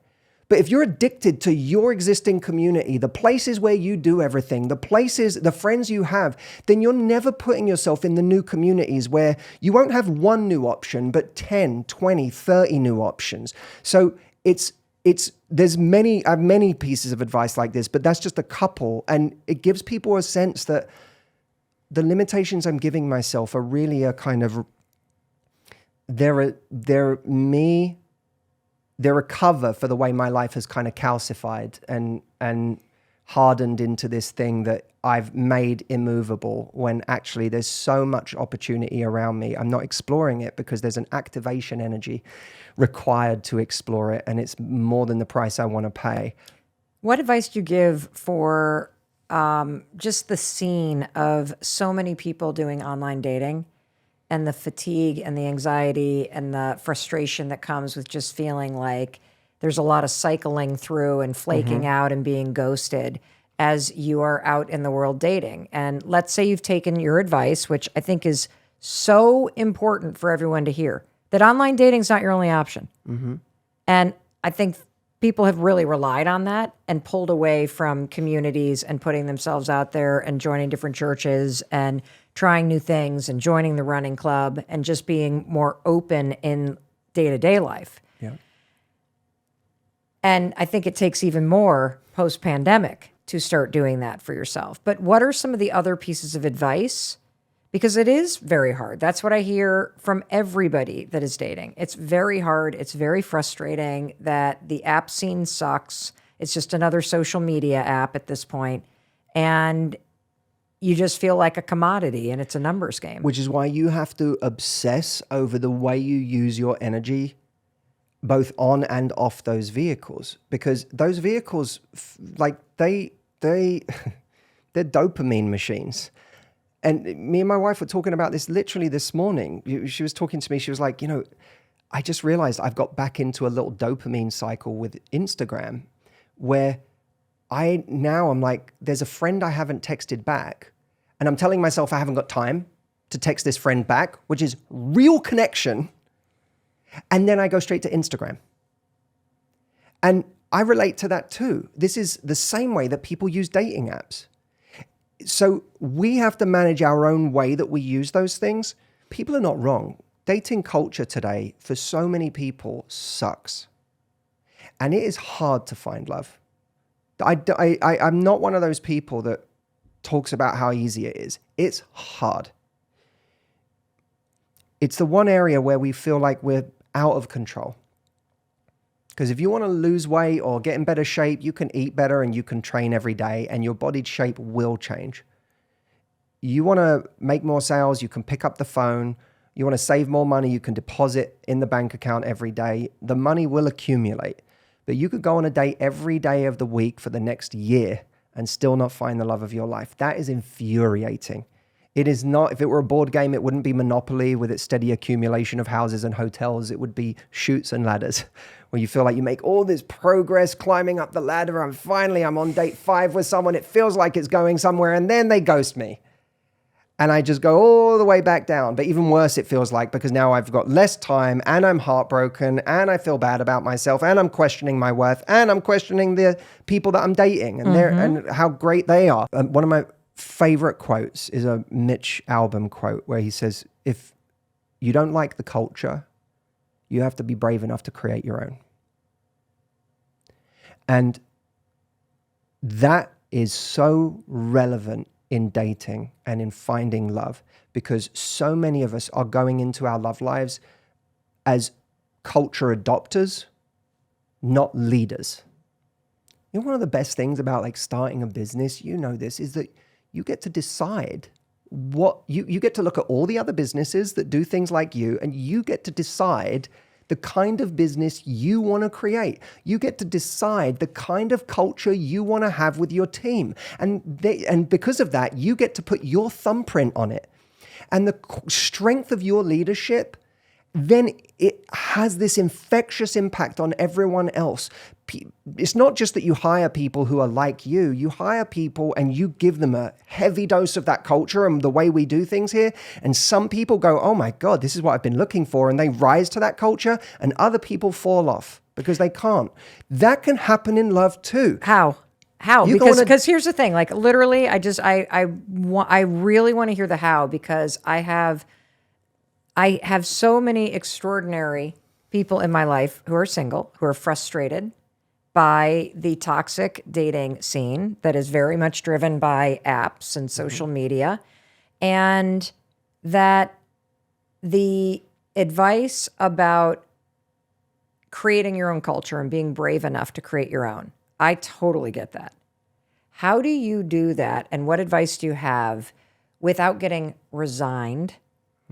But if you're addicted to your existing community, the places where you do everything, the friends you have, then you're never putting yourself in the new communities where you won't have one new option, but 10, 20, 30 new options. So I have many pieces of advice like this, but that's just a couple. And it gives people a sense that the limitations I'm giving myself are really a kind of, they're a cover for the way my life has kind of calcified and hardened into this thing that I've made immovable, when actually there's so much opportunity around me. I'm not exploring it because there's an activation energy required to explore it, and it's more than the price I want to pay. What advice do you give for just the scene of so many people doing online dating and the fatigue and the anxiety and the frustration that comes with just feeling like there's a lot of cycling through and flaking out and being ghosted as you are out in the world dating? And let's say you've taken your advice, which I think is so important for everyone to hear, that online dating is not your only option. And I think people have really relied on that and pulled away from communities and putting themselves out there and joining different churches and trying new things and joining the running club and just being more open in day-to-day life. Yeah. And I think it takes even more post-pandemic to start doing that for yourself. But what are some of the other pieces of advice? Because it is very hard. That's what I hear from everybody that is dating. It's very hard. It's very frustrating that the app scene sucks. It's just another social media app at this point. And you just feel like a commodity and it's a numbers game. Which is why you have to obsess over the way you use your energy, both on and off those vehicles. Because those vehicles, they're dopamine machines. And me and my wife were talking about this literally this morning. She was talking to me. She was like, I just realized I've got back into a little dopamine cycle with Instagram where I'm like, there's a friend I haven't texted back. And I'm telling myself I haven't got time to text this friend back, which is real connection. And then I go straight to Instagram. And I relate to that too. This is the same way that people use dating apps. So we have to manage our own way that we use those things. People are not wrong. Dating culture today for so many people sucks. And it is hard to find love. I'm not one of those people that talks about how easy it is. It's hard. It's the one area where we feel like we're out of control. Because if you want to lose weight or get in better shape, you can eat better and you can train every day and your body shape will change. you want to make more sales, you can pick up the phone. You want to save more money, you can deposit in the bank account every day. The money will accumulate. But you could go on a date every day of the week for the next year and still not find the love of your life. That is infuriating. It is not, if it were a board game, it wouldn't be Monopoly with its steady accumulation of houses and hotels. It would be Chutes and Ladders, where you feel like you make all this progress climbing up the ladder, and finally I'm on date 5 with someone. It feels like it's going somewhere, and then they ghost me. And I just go all the way back down. But even worse, it feels like, because now I've got less time and I'm heartbroken and I feel bad about myself and I'm questioning my worth and I'm questioning the people that I'm dating and and how great they are. One of my favorite quotes is a Mitch Albom quote where he says, if you don't like the culture, you have to be brave enough to create your own. And that is so relevant in dating and in finding love, because so many of us are going into our love lives as culture adopters, not leaders. You know, one of the best things about like starting a business, you know this, is that you get to decide what you get to look at all the other businesses that do things like you, and you get to decide the kind of business you want to create. You get to decide the kind of culture you want to have with your team. And because of that, you get to put your thumbprint on it. And the strength of your leadership, then it has this infectious impact on everyone else. It's not just that you hire people who are like you hire people and you give them a heavy dose of that culture and the way we do things here. And some people go, oh my God, this is what I've been looking for. And they rise to that culture, and other people fall off because they can't. That can happen in love too. How? Because here's the thing, like literally, I really want to hear the how, because I have so many extraordinary people in my life who are single, who are frustrated by the toxic dating scene that is very much driven by apps and social media, and that the advice about creating your own culture and being brave enough to create your own, I totally get that. How do you do that, and what advice do you have without getting resigned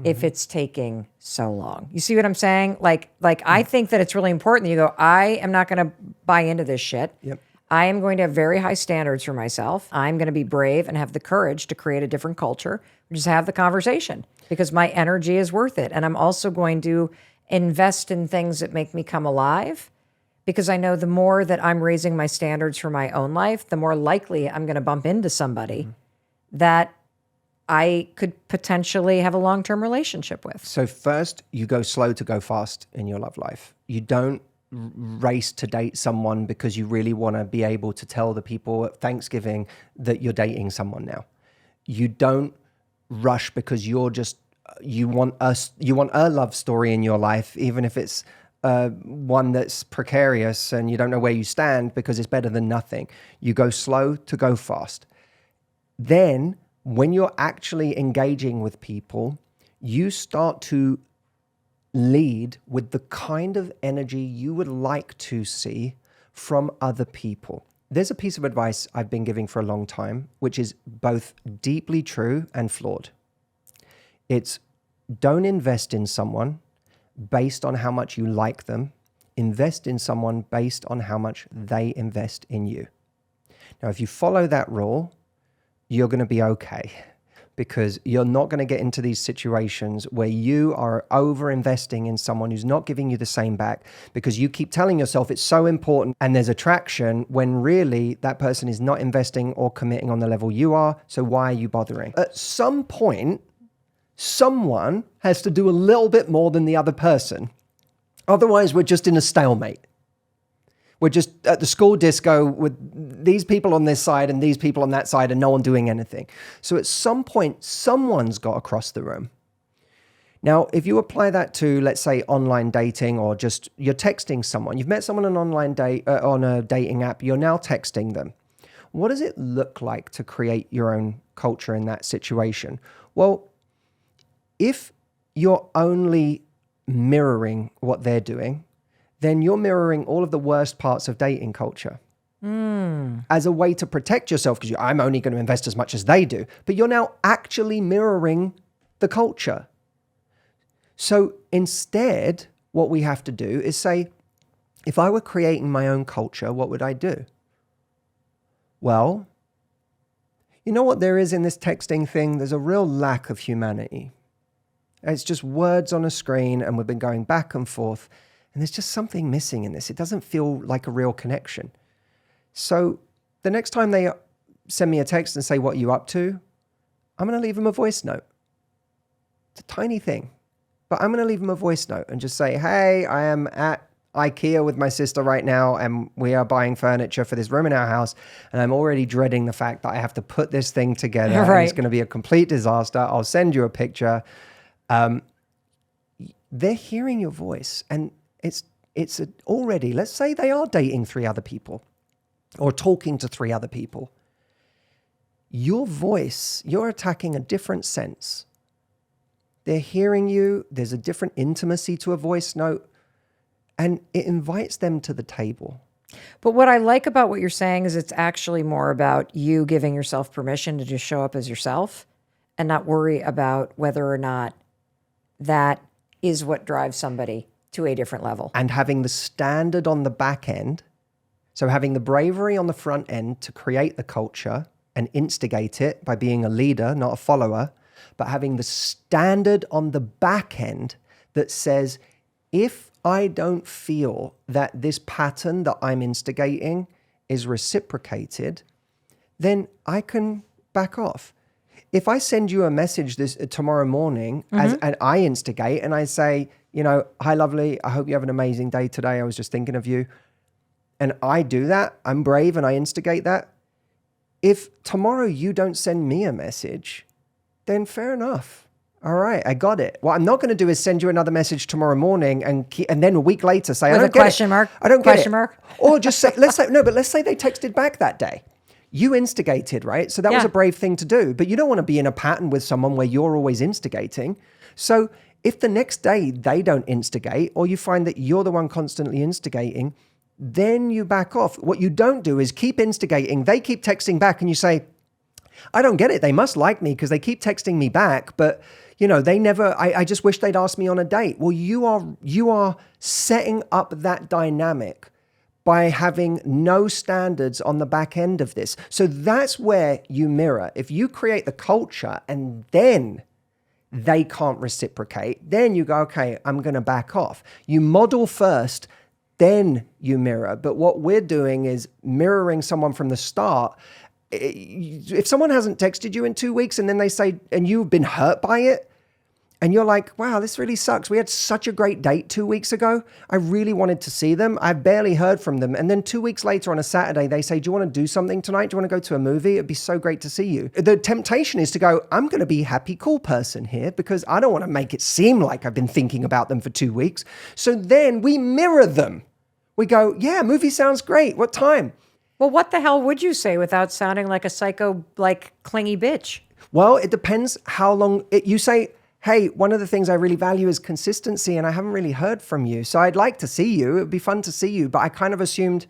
if it's taking so long? You see what I'm saying? Like I think that it's really important that you go, I am not going to buy into this shit. Yep. I am going to have very high standards for myself. I'm going to be brave and have the courage to create a different culture. Just have the conversation, because my energy is worth it. And I'm also going to invest in things that make me come alive, because I know the more that I'm raising my standards for my own life, the more likely I'm going to bump into somebody that I could potentially have a long-term relationship with. So first, you go slow to go fast in your love life. You don't race to date someone because you really want to be able to tell the people at Thanksgiving that you're dating someone now. You don't rush because you want a love story in your life, even if it's one that's precarious and you don't know where you stand, because it's better than nothing. You go slow to go fast. Then, when you're actually engaging with people, you start to lead with the kind of energy you would like to see from other people. There's a piece of advice I've been giving for a long time, which is both deeply true and flawed. It's don't invest in someone based on how much you like them. Invest in someone based on how much they invest in you. Now, if you follow that rule, you're going to be okay, because you're not going to get into these situations where you are over investing in someone who's not giving you the same back, because you keep telling yourself it's so important and there's attraction, when really that person is not investing or committing on the level you are. So why are you bothering? At some point, someone has to do a little bit more than the other person. Otherwise, we're just in a stalemate. We're just at the school disco with these people on this side and these people on that side and no one doing anything. So at some point, someone's got across the room. Now, if you apply that to, let's say, online dating, or just you're texting someone, you've met someone on an online date, on a dating app, you're now texting them. What does it look like to create your own culture in that situation? Well, if you're only mirroring what they're doing, then you're mirroring all of the worst parts of dating culture. as a way to protect yourself, because I'm only going to invest as much as they do. But you're now actually mirroring the culture. So instead, what we have to do is say, if I were creating my own culture, what would I do? Well, you know what there is in this texting thing? There's a real lack of humanity. It's just words on a screen, and we've been going back and forth, and there's just something missing in this. It doesn't feel like a real connection. So the next time they send me a text and say, what are you up to? I'm going to leave them a voice note. It's a tiny thing, but I'm going to leave them a voice note and just say, hey, I am at IKEA with my sister right now, and we are buying furniture for this room in our house, and I'm already dreading the fact that I have to put this thing together. Right. And it's going to be a complete disaster. I'll send you a picture. They're hearing your voice, and it's already, let's say they are dating 3 other people or talking to 3 other people. Your voice, you're attacking a different sense. They're hearing you. There's a different intimacy to a voice note, and it invites them to the table. But what I like about what you're saying is it's actually more about you giving yourself permission to just show up as yourself and not worry about whether or not that is what drives somebody to a different level. And having the standard on the back end, so having the bravery on the front end to create the culture and instigate it by being a leader, not a follower, but having the standard on the back end that says, if I don't feel that this pattern that I'm instigating is reciprocated, then I can back off. If I send you a message tomorrow morning and I instigate and I say, hi, lovely, I hope you have an amazing day today. I was just thinking of you. And I do that, I'm brave and I instigate that. If tomorrow you don't send me a message, then fair enough. All right, I got it. What I'm not going to do is send you another message tomorrow morning and then a week later say, I don't get it. Question mark. I don't get it. Question mark. Or just say, let's say they texted back that day. You instigated, right? So that was a brave thing to do. But you don't want to be in a pattern with someone where you're always instigating. So if the next day they don't instigate, or you find that you're the one constantly instigating, then you back off. What you don't do is keep instigating. They keep texting back and you say, I don't get it. They must like me because they keep texting me back, but they never, I just wish they'd asked me on a date. Well, you are setting up that dynamic by having no standards on the back end of this. So that's where you mirror. If you create the culture and then they can't reciprocate, then you go, okay, I'm going to back off. You model first, then you mirror. But what we're doing is mirroring someone from the start. If someone hasn't texted you in 2 weeks and then they say, and you've been hurt by it, and you're like, wow, this really sucks. We had such a great date 2 weeks ago. I really wanted to see them. I've barely heard from them. And then 2 weeks later on a Saturday, they say, do you want to do something tonight? Do you want to go to a movie? It'd be so great to see you. The temptation is to go, I'm going to be happy, cool person here because I don't want to make it seem like I've been thinking about them for 2 weeks. So then we mirror them. We go, yeah, movie sounds great. What time? Well, what the hell would you say without sounding like a psycho, clingy bitch? Well, it depends how long you say, hey, one of the things I really value is consistency and I haven't really heard from you. So I'd like to see you. It'd be fun to see you. But I kind of assumed,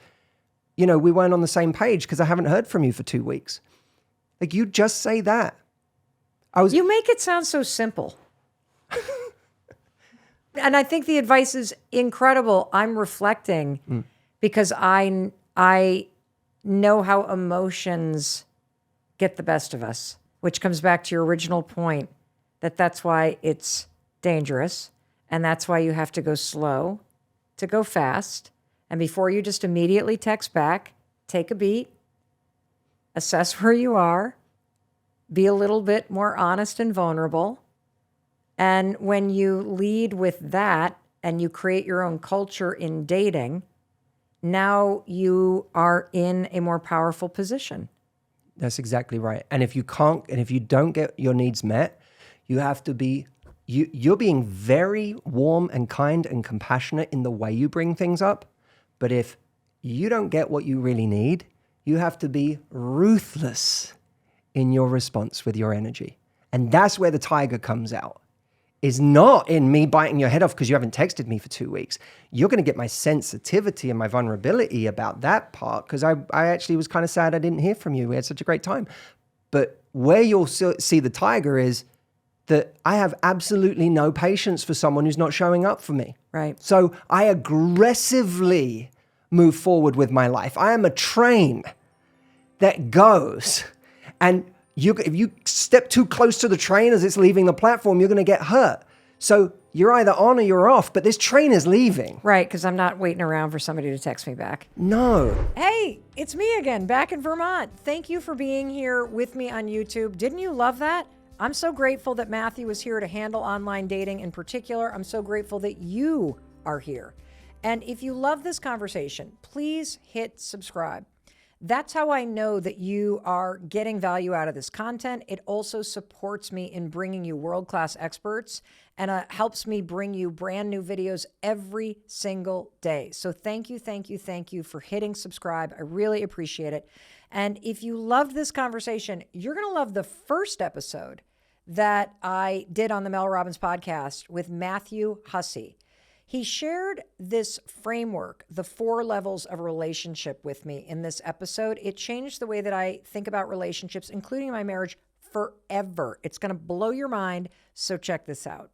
we weren't on the same page because I haven't heard from you for 2 weeks. You just say that. You make it sound so simple. And I think the advice is incredible. I'm reflecting because I know how emotions get the best of us, which comes back to your original point. That's why it's dangerous. And that's why you have to go slow to go fast. And before you just immediately text back, take a beat, assess where you are, be a little bit more honest and vulnerable. And when you lead with that and you create your own culture in dating, now you are in a more powerful position. That's exactly right. And if you don't get your needs met, you have to be, you're being very warm and kind and compassionate in the way you bring things up. But if you don't get what you really need, you have to be ruthless in your response with your energy. And that's where the tiger comes out. is not in me biting your head off because you haven't texted me for 2 weeks. You're going to get my sensitivity and my vulnerability about that part, because I actually was kind of sad I didn't hear from you. We had such a great time. But where you'll see the tiger is that I have absolutely no patience for someone who's not showing up for me. Right. So I aggressively move forward with my life. I am a train that goes, and if you step too close to the train as it's leaving the platform, you're going to get hurt. So you're either on or you're off, but this train is leaving. Right, because I'm not waiting around for somebody to text me back. No. Hey, it's me again, back in Vermont. Thank you for being here with me on YouTube. Didn't you love that? I'm so grateful that Matthew was here to handle online dating in particular. I'm so grateful that you are here. And if you love this conversation, please hit subscribe. That's how I know that you are getting value out of this content. It also supports me in bringing you world-class experts, and helps me bring you brand new videos every single day. So thank you for hitting subscribe. I really appreciate it. And if you loved this conversation, you're going to love the first episode that I did on the Mel Robbins podcast with Matthew Hussey. He shared this framework, the 4 levels of relationship, with me in this episode. It changed the way that I think about relationships, including my marriage, forever. It's going to blow your mind. So check this out.